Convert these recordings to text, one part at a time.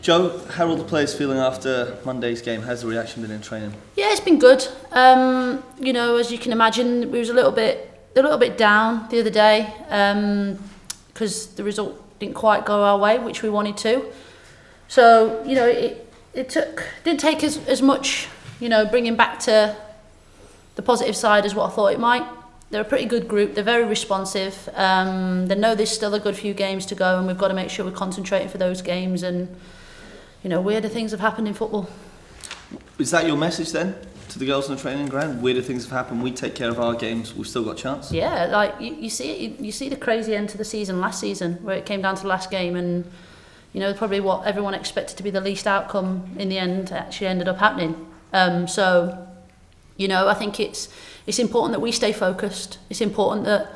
Joe, how are all the players feeling after Monday's game? How's the reaction been in training? Yeah, it's been good. As you can imagine, we was a little bit down the other day because the result didn't quite go our way, which we wanted to. So, it didn't take as much, bringing back to the positive side as what I thought it might. They're a pretty good group. They're very responsive. They know there's still a good few games to go, and we've got to make sure we're concentrating for those games. And weirder things have happened in football. Is that your message then to the girls on the training ground? Weirder things have happened. We take care of our games. We've still got a chance. Yeah, like you see it. You see the crazy end to the season last season, where it came down to the last game, and probably what everyone expected to be the least outcome in the end actually ended up happening. I think it's important that we stay focused. It's important that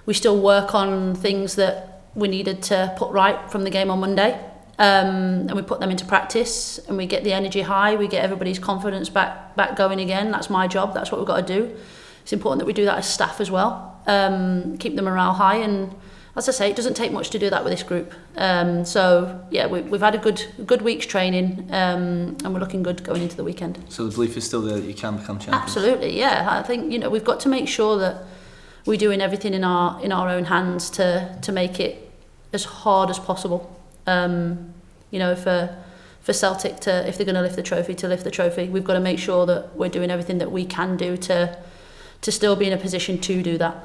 we still work on things that we needed to put right from the game on Monday. And we put them into practice, and we get the energy high, we get everybody's confidence back going again. That's my job, that's what we've got to do. It's important that we do that as staff as well, keep the morale high, and as I say, it doesn't take much to do that with this group. We've had a good week's training, and we're looking good going into the weekend. So the belief is still there that you can become champions? Absolutely, yeah. I think we've got to make sure that we're doing everything in our own hands to make it as hard as possible. For Celtic if they're going to lift the trophy, we've got to make sure that we're doing everything that we can do to still be in a position to do that.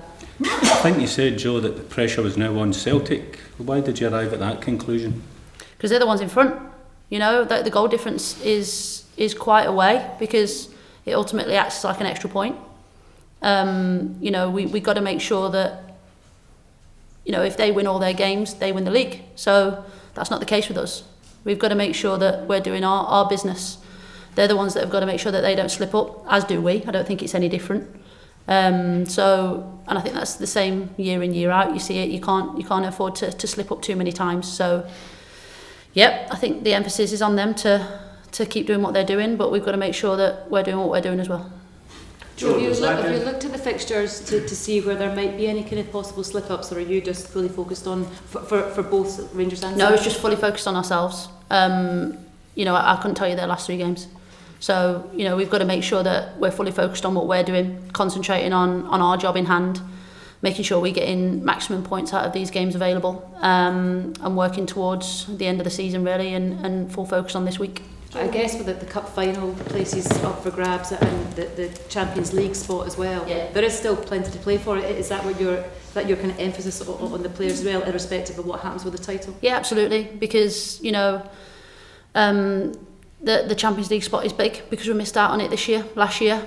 I think you said, Joe, that the pressure was now on Celtic. Why did you arrive at that conclusion? Because they're the ones in front. The goal difference is quite a way, because it ultimately acts like an extra point. We got to make sure that if they win all their games, they win the league. So that's not the case with us. We've got to make sure that we're doing our business. They're the ones that have got to make sure that they don't slip up, as do we. I don't think it's any different. And I think that's the same year in, year out. You see it, you can't afford to slip up too many times. So, I think the emphasis is on them to keep doing what they're doing, but we've got to make sure that we're doing what we're doing as well. Have you looked at the fixtures to see where there might be any kind of possible slip-ups, or are you just fully focused on, for both Rangers and No, it's just fully focused on ourselves. I couldn't tell you their last 3 games. So, we've got to make sure that we're fully focused on what we're doing, concentrating on our job in hand, making sure we're getting maximum points out of these games available, and working towards the end of the season, really, and full focus on this week. I guess with the cup final places up for grabs and the Champions League spot as well, there is still plenty to play for. Is that what your kind of emphasis on the players as well, irrespective of what happens with the title? Yeah, absolutely, because the Champions League spot is big because we missed out on it last year.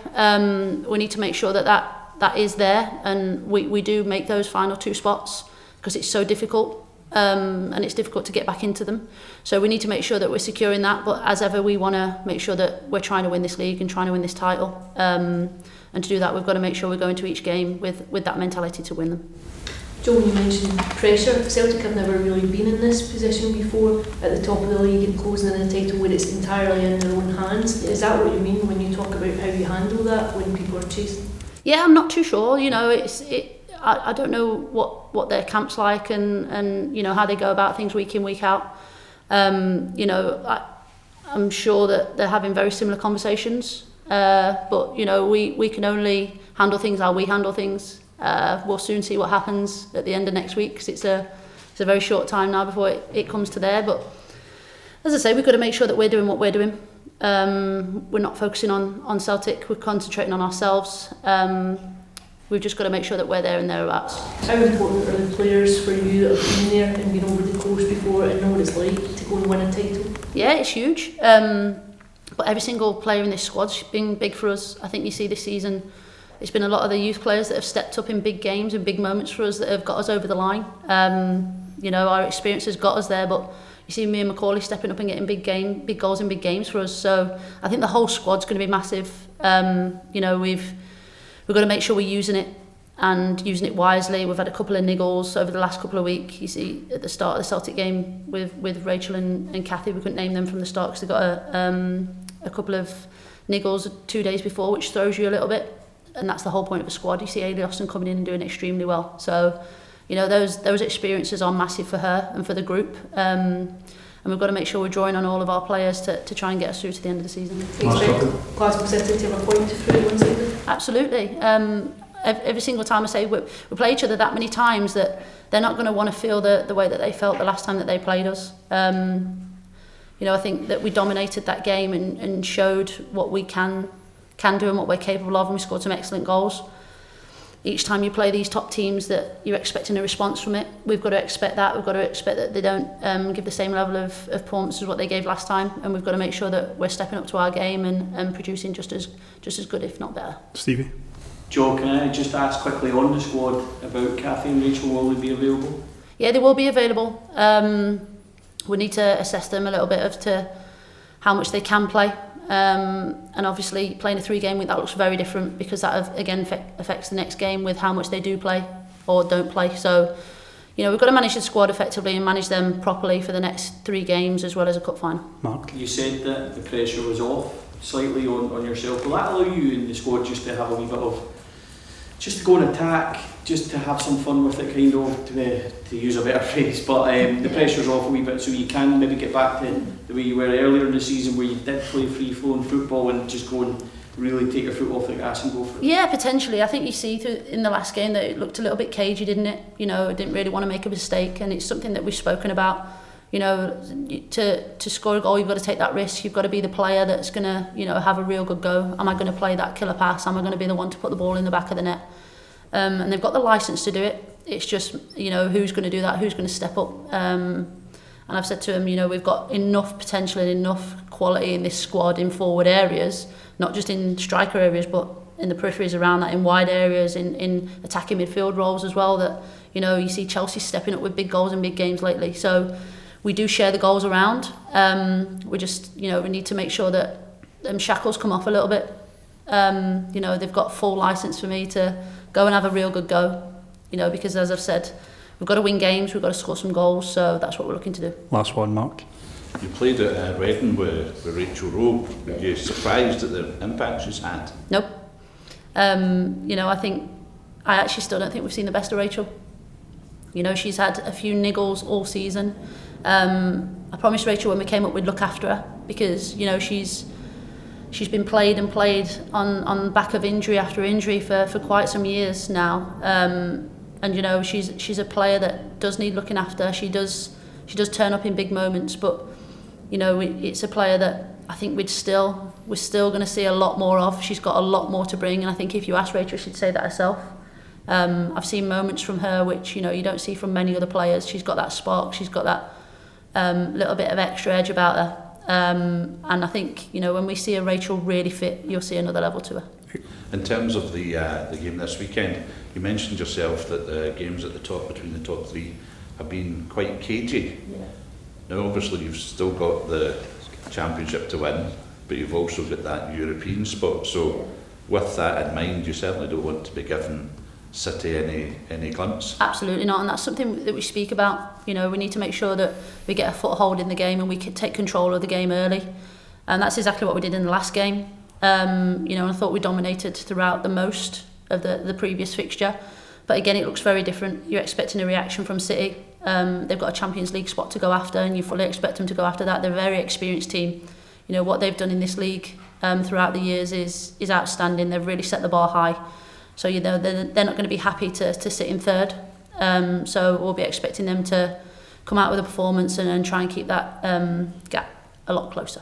We need to make sure that is there, and we do make those final 2 spots because it's so difficult. And it's difficult to get back into them, so we need to make sure that we're securing that, but as ever we want to make sure that we're trying to win this league and trying to win this title, and to do that we've got to make sure we go into each game with that mentality to win them. Joe, you mentioned pressure. Celtic have never really been in this position before, at the top of the league and closing in a title where it's entirely in their own hands. Is that what you mean when you talk about how you handle that when people are chasing? Yeah, I'm not too sure. I don't know what their camp's like and how they go about things week in, week out. I'm sure that they're having very similar conversations, but we can only handle things how we handle things. We'll soon see what happens at the end of next week, because it's a very short time now before it comes to there. But as I say, we've got to make sure that we're doing what we're doing. We're not focusing on Celtic, we're concentrating on ourselves. We've just got to make sure that we're there and thereabouts. How important are the players for you that have been there and been over the course before and know what it's like to go and win a title? Yeah, it's huge. But every single player in this squad's been big for us. I think you see this season, it's been a lot of the youth players that have stepped up in big games and big moments for us that have got us over the line. Our experience has got us there, but you see me and Macaulay stepping up and getting big goals in big games for us. So I think the whole squad's going to be massive. We've got to make sure we're using it and using it wisely. We've had a couple of niggles over the last couple of weeks. You see at the start of the Celtic game with Rachel and Kathy, we couldn't name them from the start because they got a couple of niggles 2 days before, which throws you a little bit. And that's the whole point of a squad. You see Ailey Austin coming in and doing extremely well. So, those experiences are massive for her and for the group. And and we've got to make sure we're drawing on all of our players to try and get us through to the end of the season. Do you expect Glasgow City to have a point through one side? Absolutely. Every single time I say we play each other that many times that they're not going to want to feel the way that they felt the last time that they played us. You know, I think that we dominated that game and showed what we can do and what we're capable of, and we scored some excellent goals. Each time you play these top teams that you're expecting a response from it, we've got to expect that. We've got to expect that they don't give the same level of performance as what they gave last time, and we've got to make sure that we're stepping up to our game and producing just as good, if not better. Stevie? Joe, can I just ask quickly on the squad about Kathy and Rachel? Will they be available? Yeah, they will be available. We need to assess them a little bit as to how much they can play. And obviously playing a 3-game week, that looks very different because that again affects the next game with how much they do play or don't play. So, you know, we've got to manage the squad effectively and manage them properly for the next 3 games as well as a cup final. Mark? You said that the pressure was off slightly on yourself. Will that allow you in the squad just to have a wee bit of, just to go and attack, just to have some fun with it, kind of, to use a better phrase, but the pressure's off a wee bit so you can maybe get back to the way you were earlier in the season where you did play free-flowing football and just go and really take your foot off the gas and go for it? Yeah, potentially. I think you see in the last game that it looked a little bit cagey, didn't it? You know, it didn't really want to make a mistake, and it's something that we've spoken about. You know, to score a goal, you've got to take that risk. You've got to be the player that's going to, you know, have a real good go. Am I going to play that killer pass? Am I going to be the one to put the ball in the back of the net? And they've got the licence to do it. It's just, you know, who's going to do that? Who's going to step up? And I've said to him, you know, we've got enough potential and enough quality in this squad in forward areas, not just in striker areas, but in the peripheries around that, in wide areas, in attacking midfield roles as well, that, you know, you see Chelsea stepping up with big goals in big games lately. So we do share the goals around. We just, you know, we need to make sure that shackles come off a little bit. You know, they've got full licence for me to go and have a real good go, you know, because as I've said, we've got to win games, we've got to score some goals, so that's what we're looking to do. Last one, Mark. You played at Reading with Rachel Rowe. Were you surprised at the impact she's had? Nope. You know, I actually still don't think we've seen the best of Rachel. You know, she's had a few niggles all season. I promised Rachel when we came up we'd look after her because, you know, she's been played on the back of injury after injury for quite some years now. And you know, she's a player that does need looking after. She does turn up in big moments, but you know, it's a player that I think we're still going to see a lot more of. She's got a lot more to bring, and I think if you ask Rachel, she'd say that herself. I've seen moments from her which, you know, you don't see from many other players. She's got that spark. She's got that little bit of extra edge about her. And I think, you know, when we see a Rachel really fit, you'll see another level to her. In terms of the game this weekend, you mentioned yourself that the games at the top, between the top 3, have been quite cagey. Yeah. Now obviously you've still got the championship to win, but you've also got that European spot, so with that in mind you certainly don't want to be giving City any glimpse. Absolutely not, and that's something that we speak about. You know, we need to make sure that we get a foothold in the game and we can take control of the game early, and that's exactly what we did in the last game. You know, and I thought we dominated throughout the most of the previous fixture, but again it looks very different. You're expecting a reaction from City. They've got a Champions League spot to go after, and you fully expect them to go after that. They're a very experienced team. You know, what they've done in this league throughout the years is outstanding. They've really set the bar high. So, you know, they're not going to be happy to sit in third. So we'll be expecting them to come out with a performance and try and keep that gap a lot closer.